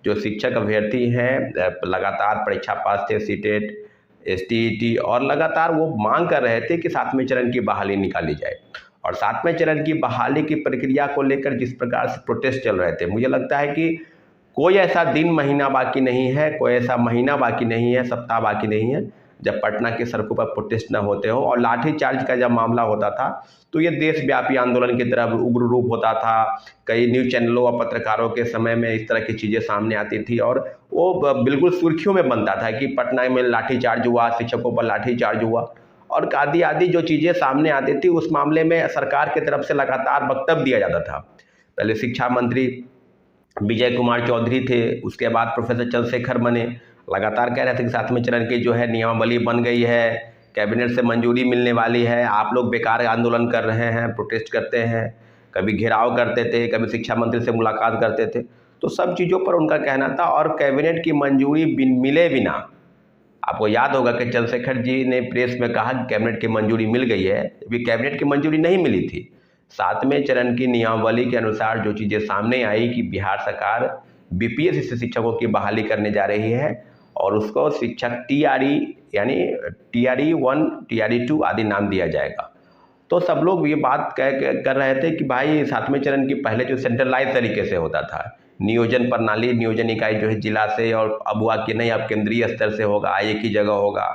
जो शिक्षक अभ्यर्थी हैं लगातार परीक्षा पास थे, सीटेट, एसटीईटी, और लगातार वो मांग कर रहे थे कि 7वें चरण की बहाली निकाली जाए। और 7वें चरण की बहाली की प्रक्रिया को लेकर जिस प्रकार से प्रोटेस्ट चल रहे थे, मुझे लगता है कि कोई ऐसा दिन महीना बाकी नहीं है, कोई ऐसा महीना बाकी नहीं है, सप्ताह बाकी नहीं है जब पटना की सड़कों पर प्रोटेस्ट न होते हो। और लाठीचार्ज का जब मामला होता था तो ये देशव्यापी आंदोलन की तरफ उग्र रूप होता था। कई न्यूज़ चैनलों और पत्रकारों के समय में इस तरह की चीज़ें सामने आती थी और वो बिल्कुल सुर्खियों में बनता था कि पटना में लाठीचार्ज हुआ, शिक्षकों पर लाठीचार्ज हुआ, और आदि आदि जो चीज़ें सामने आती थी उस मामले में सरकार की तरफ से लगातार वक्तव्य दिया जाता था। पहले शिक्षा मंत्री विजय कुमार चौधरी थे, उसके बाद प्रोफेसर चंद्रशेखर बने, लगातार कह रहे थे कि 7वें चरण की जो है नियमावली बन गई है, कैबिनेट से मंजूरी मिलने वाली है, आप लोग बेकार आंदोलन कर रहे हैं, प्रोटेस्ट करते हैं। कभी घेराव करते थे, कभी शिक्षा मंत्री से मुलाकात करते थे, तो सब चीज़ों पर उनका कहना था। और कैबिनेट की मंजूरी मिले बिना, आपको याद होगा कि चंद्रशेखर जी ने प्रेस में कहा कि कैबिनेट की मंजूरी मिल गई है, अभी कैबिनेट की मंजूरी नहीं मिली थी। 7वें चरण की नियमावली के अनुसार जो चीज़ें सामने आई कि बिहार सरकार बीपीएससी से शिक्षकों की बहाली करने जा रही है और उसको शिक्षक टीआरई यानी टीआरई 1, टीआरई 2 आदि नाम दिया जाएगा। तो सब लोग ये बात कर रहे थे कि भाई 7वें चरण की पहले जो सेंट्रलाइज तरीके से होता था, नियोजन प्रणाली, नियोजन इकाई जो है जिला से, और अब हुआ कि नहीं अब केंद्रीय स्तर से होगा, एक ही जगह होगा।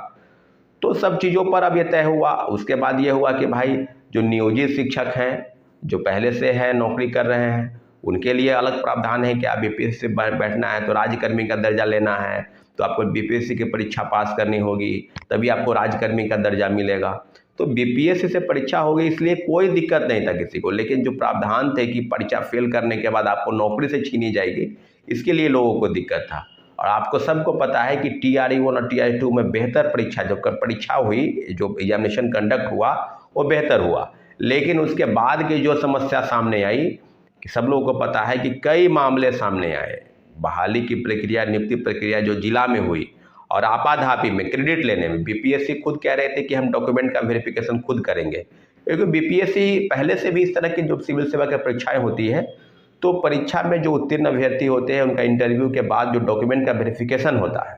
तो सब चीज़ों पर अब ये तय हुआ। उसके बाद ये हुआ कि भाई जो नियोजित शिक्षक हैं, जो पहले से हैं नौकरी कर रहे हैं, उनके लिए अलग प्रावधान है कि आप बीपीएससी से बैठना है तो राज्यकर्मी का दर्जा लेना है, तो आपको बीपीएससी की परीक्षा पास करनी होगी, तभी आपको राज्यकर्मी का दर्जा मिलेगा। तो बीपीएससी से परीक्षा हो गई, इसलिए कोई दिक्कत नहीं था किसी को। लेकिन जो प्रावधान थे कि परीक्षा फेल करने के बाद आपको नौकरी से छीनी जाएगी, इसके लिए लोगों को दिक्कत था। और आपको सबको पता है कि टीआरई 1 और टीआरई 2 में बेहतर परीक्षा जो परीक्षा हुई, जो एग्जामिनेशन कंडक्ट हुआ वो बेहतर हुआ। लेकिन उसके बाद की जो समस्या सामने आई कि सब लोगों को पता है कि कई मामले सामने आए। बहाली की प्रक्रिया, नियुक्ति प्रक्रिया जो जिला में हुई और आपाधापी में क्रेडिट लेने में बीपीएससी खुद कह रहे थे कि हम डॉक्यूमेंट का वेरिफिकेशन खुद करेंगे, क्योंकि बीपीएससी पहले से भी इस तरह की जो सिविल सेवा की परीक्षाएं होती है तो परीक्षा में जो उत्तीर्ण अभ्यर्थी होते हैं उनका इंटरव्यू के बाद जो डॉक्यूमेंट का वेरिफिकेशन होता है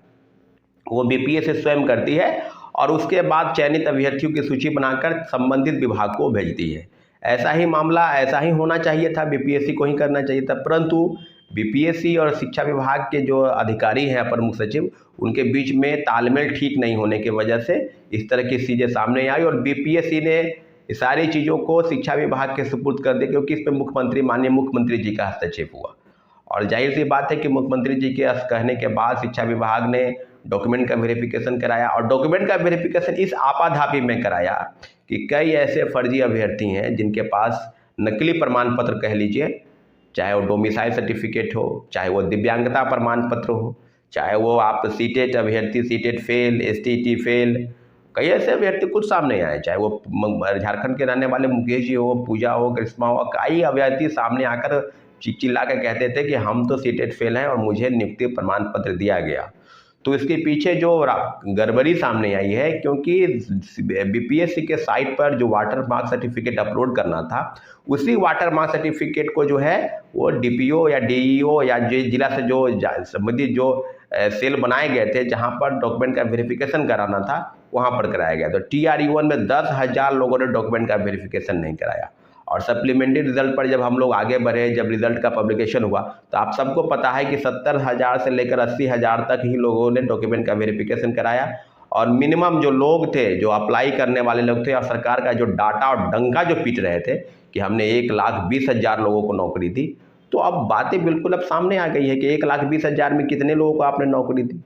वो बीपीएससी स्वयं करती है और उसके बाद चयनित अभ्यर्थियों की सूची बनाकर संबंधित विभाग को भेजती है। ऐसा ही मामला, ऐसा ही होना चाहिए था, बीपीएससी को ही करना चाहिए था। परंतु बीपीएससी और शिक्षा विभाग के जो अधिकारी हैं, अपर मुख्य सचिव, उनके बीच में तालमेल ठीक नहीं होने की वजह से इस तरह की चीज़ें सामने आई और बीपीएससी ने इस सारी चीज़ों को शिक्षा विभाग के सुपुर्द कर दिया, क्योंकि इसमें मुख्यमंत्री, माननीय मुख्यमंत्री जी का हस्तक्षेप हुआ। और जाहिर सी बात है कि मुख्यमंत्री जी के कहने के बाद शिक्षा विभाग ने डॉक्यूमेंट का वेरिफिकेशन कराया, और डॉक्यूमेंट का वेरिफिकेशन इस आपाधापी में कराया कि कई ऐसे फर्जी अभ्यर्थी हैं जिनके पास नकली प्रमाण पत्र कह लीजिए, चाहे वो डोमिसाइल सर्टिफिकेट हो, चाहे वो दिव्यांगता प्रमाण पत्र हो, चाहे वो आप सीटेट अभ्यर्थी, सीटेट फेल, एसटीटी फेल, कई ऐसे अभ्यर्थी कुछ सामने आए, चाहे वो झारखंड के रहने वाले मुकेश जी हो, पूजा हो, करिश्मा हो, कई अभ्यर्थी सामने आकर चिल्ला कर कहते थे कि हम तो सीटेट फेल हैं और मुझे नियुक्ति प्रमाण पत्र दिया गया। तो इसके पीछे जो गड़बड़ी सामने आई है, क्योंकि बीपीएससी के साइट पर जो वाटर मार्क सर्टिफिकेट अपलोड करना था, उसी वाटर मार्क सर्टिफिकेट को जो है वो डीपीओ या डीईओ या जिला से जो संबंधित जो सेल बनाए गए थे जहां पर डॉक्यूमेंट का वेरिफिकेशन कराना था, वहां पर कराया गया। तो टीआरई 1 में 10,000 लोगों ने डॉक्यूमेंट का वेरिफिकेशन नहीं कराया। और सप्लीमेंट्री रिजल्ट पर जब हम लोग आगे बढ़े, जब रिजल्ट का पब्लिकेशन हुआ, तो आप सबको पता है कि 70,000 से लेकर 80,000 तक ही लोगों ने डॉक्यूमेंट का वेरिफिकेशन कराया। और मिनिमम जो लोग थे, जो अप्लाई करने वाले लोग थे, और सरकार का जो डाटा और डंका जो पीट रहे थे कि हमने 1,20,000 लोगों को नौकरी दी, तो अब बातें बिल्कुल अब सामने आ गई है कि 1,20,000 में कितने लोगों को आपने नौकरी दी,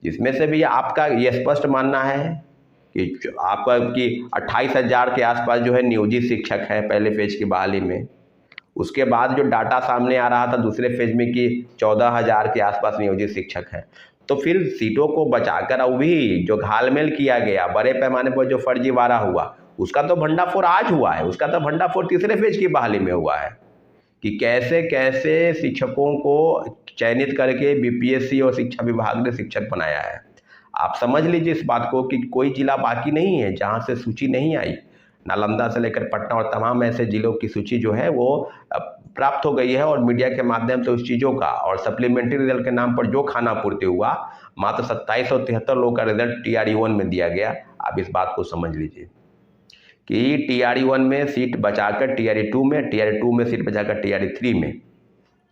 जिसमें से भी आपका ये स्पष्ट मानना है कि आपका कि 28,000 के आसपास जो है नियोजित शिक्षक है पहले फेज की बहाली में। उसके बाद जो डाटा सामने आ रहा था दूसरे फेज में कि 14,000 के आसपास नियोजित शिक्षक हैं। तो फिर सीटों को बचाकर अब भी जो घालमेल किया गया, बड़े पैमाने पर जो फर्जीवाड़ा हुआ, उसका तो भंडाफोड़ आज हुआ है। उसका तो भंडाफोड़ तीसरे फेज की बहाली में हुआ है कि कैसे कैसे शिक्षकों को चयनित करके बीपीएससी और शिक्षा विभाग ने शिक्षक बनाया है। आप समझ लीजिए इस बात को कि कोई जिला बाकी नहीं है जहां से सूची नहीं आई। नालंदा से लेकर पटना और तमाम ऐसे जिलों की सूची जो है वो प्राप्त हो गई है और मीडिया के माध्यम से उस चीज़ों का और सप्लीमेंट्री रिजल्ट के नाम पर जो खाना पूर्ति हुआ, मात्र 2773 लोगों का रिजल्ट TRE-1 में दिया गया। आप इस बात को समझ लीजिए कि TRE-1 में सीट बचाकर TRE-2 में, TRE-2 में सीट बचाकर TRE-3 में,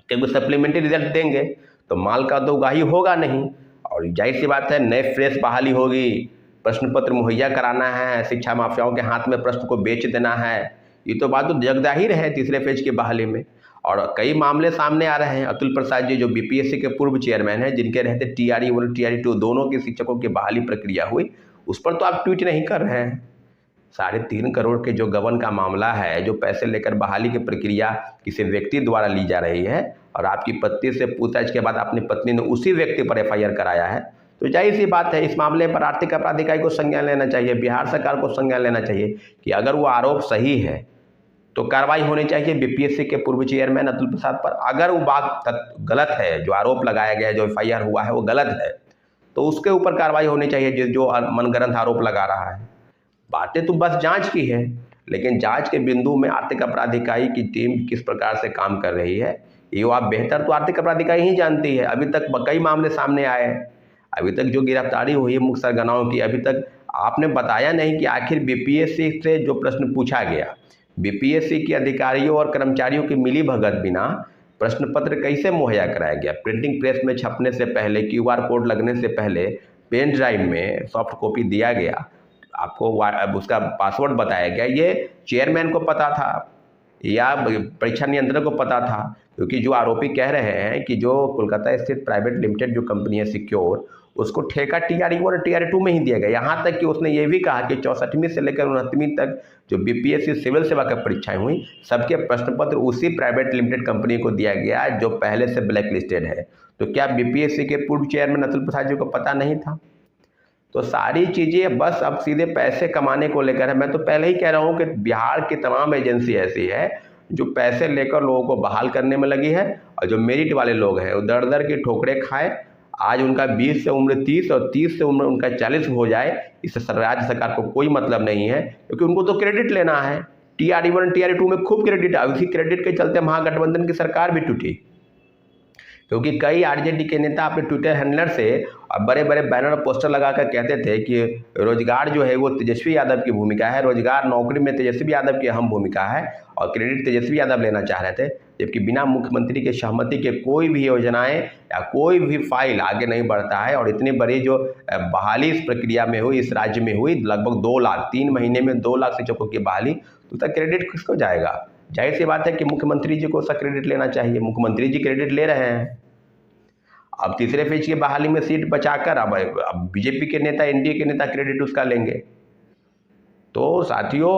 क्योंकि सप्लीमेंट्री रिजल्ट देंगे तो माल का तो उगाही होगा नहीं। और जाहिर सी बात है, नए फ्रेश बहाली होगी, प्रश्न पत्र मुहैया कराना है, शिक्षा माफियाओं के हाथ में प्रश्न को बेच देना है, ये तो बात तो जगजाहिर है तीसरे फेज की बहाली में। और कई मामले सामने आ रहे हैं। अतुल प्रसाद जी जो BPSC के पूर्व चेयरमैन हैं, जिनके रहते TRE-1 TRE-2 दोनों के शिक्षकों की बहाली प्रक्रिया हुई, उस पर तो आप ट्वीट नहीं कर रहे हैं। 3.5 करोड़ के जो गबन का मामला है, जो पैसे लेकर बहाली की प्रक्रिया किसी व्यक्ति द्वारा ली जा रही है और आपकी पत्नी से पूछताछ के बाद अपनी पत्नी ने उसी व्यक्ति पर FIR कराया है, तो जाहिर सी बात है इस मामले पर आर्थिक अपराध इकाई को संज्ञान लेना चाहिए, बिहार सरकार को संज्ञान लेना चाहिए कि अगर वो आरोप सही है तो कार्रवाई होनी चाहिए BPSC के पूर्व चेयरमैन अतुल प्रसाद पर। अगर वो बात गलत है, जो आरोप लगाया गया है, जो FIR हुआ है वो गलत है, तो उसके ऊपर कार्रवाई होनी चाहिए जो मनगढ़ंत आरोप लगा रहा है। बातें तो बस जांच की है, लेकिन जांच के बिंदु में आर्थिक अपराध इकाई की टीम किस प्रकार से काम कर रही है, ये आप बेहतर तो आर्थिक अपराध इकाई ही जानती है। अभी तक कई मामले सामने आए, अभी तक जो गिरफ्तारी हुई है मुख्य सरगनाओं की, अभी तक आपने बताया नहीं कि आखिर BPSC से जो प्रश्न पूछा गया, BPSC के अधिकारियों और कर्मचारियों की मिली भगत बिना प्रश्न पत्र कैसे मुहैया कराया गया। प्रिंटिंग प्रेस में छपने से पहले, QR कोड लगने से पहले पेन ड्राइव में सॉफ्ट कॉपी दिया गया, आपको उसका पासवर्ड बताया गया। ये चेयरमैन को पता था या परीक्षा नियंत्रक को पता था? क्योंकि जो आरोपी कह रहे हैं कि जो कोलकाता स्थित प्राइवेट लिमिटेड जो कंपनी है सिक्योर, उसको ठेका TRE-1 और TRE-2 में ही दिया गया। यहाँ तक कि उसने ये भी कहा कि 64वीं से लेकर 69वीं तक जो BPSC सिविल सेवा की परीक्षाएं हुई, सबके प्रश्न पत्र उसी प्राइवेट लिमिटेड कंपनी को दिया गया जो पहले से ब्लैक लिस्टेड है। तो क्या BPSC के पूर्व चेयरमैन अतुल प्रसाद जी को पता नहीं था? तो सारी चीज़ें बस अब सीधे पैसे कमाने को लेकर है। मैं तो पहले ही कह रहा हूँ कि बिहार की तमाम एजेंसी ऐसी है जो पैसे लेकर लोगों को बहाल करने में लगी है, और जो मेरिट वाले लोग हैं वो दर दर की ठोकरें खाए। आज उनका 20 से उम्र 30 और 30 से उम्र उनका 40 हो जाए, इससे राज्य सरकार को कोई मतलब नहीं है, क्योंकि उनको तो क्रेडिट लेना है। TRE-1 TRE-2 में खूब क्रेडिट है, उसी क्रेडिट के चलते महागठबंधन की सरकार भी टूटी, क्योंकि कई RJD के नेता अपने ट्विटर हैंडलर से और बड़े बड़े बैनर और पोस्टर लगाकर कहते थे कि रोजगार जो है वो तेजस्वी यादव की भूमिका है, रोजगार नौकरी में तेजस्वी यादव की अहम भूमिका है, और क्रेडिट तेजस्वी यादव लेना चाह रहे थे। जबकि बिना मुख्यमंत्री के सहमति के कोई भी योजनाएं या कोई भी फाइल आगे नहीं बढ़ता है। और इतनी बड़ी जो बहाली इस प्रक्रिया में हुई, इस राज्य में हुई, लगभग 2 लाख, 3 महीने में 2 लाख शिक्षकों की बहाली, तो उसका क्रेडिट किसको जाएगा? जाहिर सी बात है कि मुख्यमंत्री जी को उसका क्रेडिट लेना चाहिए। मुख्यमंत्री जी क्रेडिट ले रहे हैं। अब तीसरे फेज की बहाली में सीट बचाकर अब BJP के नेता, NDA के नेता क्रेडिट उसका लेंगे। तो साथियों,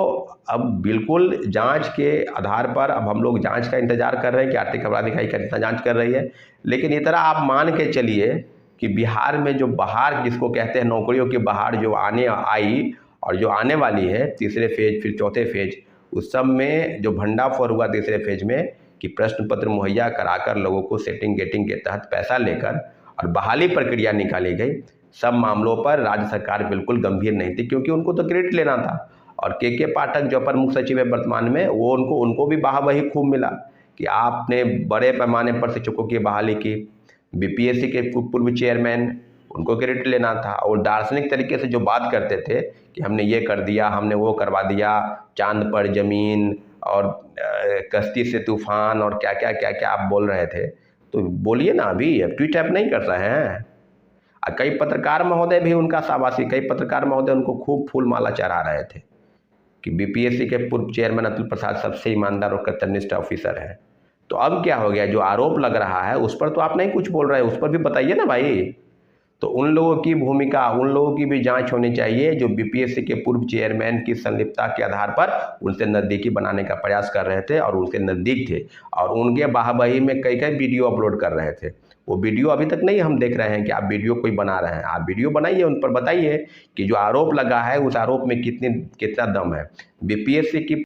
अब बिल्कुल जांच के आधार पर अब हम लोग जांच का इंतजार कर रहे हैं कि आर्थिक अपराध इकाई कितना जांच कर रही है। लेकिन इतना आप मान के चलिए कि बिहार में जो बहार जिसको कहते हैं, नौकरियों की बहार जो आने आई और जो आने वाली है, तीसरे फेज फिर चौथे फेज, उस सब में जो भंडाफोड़ हुआ तीसरे फेज में कि प्रश्न पत्र मुहैया कराकर लोगों को सेटिंग गेटिंग के तहत पैसा लेकर और बहाली प्रक्रिया निकाली गई, सब मामलों पर राज्य सरकार बिल्कुल गंभीर नहीं थी, क्योंकि उनको तो क्रेडिट लेना था। और के पाठक जो अपर मुख्य सचिव है वर्तमान में, वो उनको भी वाहवाही खूब मिला कि आपने बड़े पैमाने पर शिक्षकों की बहाली की। BPSC के पूर्व चेयरमैन, उनको क्रेडिट लेना था। और दार्शनिक तरीके से जो बात करते थे कि हमने ये कर दिया, हमने वो करवा दिया, चांद पर जमीन और कश्ती से तूफान और क्या क्या क्या क्या आप बोल रहे थे, तो बोलिए ना। अभी अब ट्वीट ऐप नहीं कर रहे हैं। कई पत्रकार महोदय भी उनका शाबाशी, कई पत्रकार महोदय उनको खूब फूल माला चढ़ा रहे थे कि BPSC के पूर्व चेयरमैन अतुल प्रसाद सबसे ईमानदार और कर्तव्यनिष्ठ ऑफिसर है। तो अब क्या हो गया, जो आरोप लग रहा है उस पर तो आप नहीं कुछ बोल रहे हैं, उस पर भी बताइए ना भाई। तो उन लोगों की भूमिका, उन लोगों की भी जांच होनी चाहिए जो BPSC के पूर्व चेयरमैन की संलिप्तता के आधार पर उनसे नज़दीकी बनाने का प्रयास कर रहे थे और उनसे नज़दीक थे, और उनके वाहवाही में कई कई वीडियो अपलोड कर रहे थे। वो वीडियो अभी तक नहीं हम देख रहे हैं कि आप वीडियो कोई बना रहे हैं। आप वीडियो बनाइए, उन पर बताइए कि जो आरोप लगा है उस आरोप में कितना दम है। BPSC की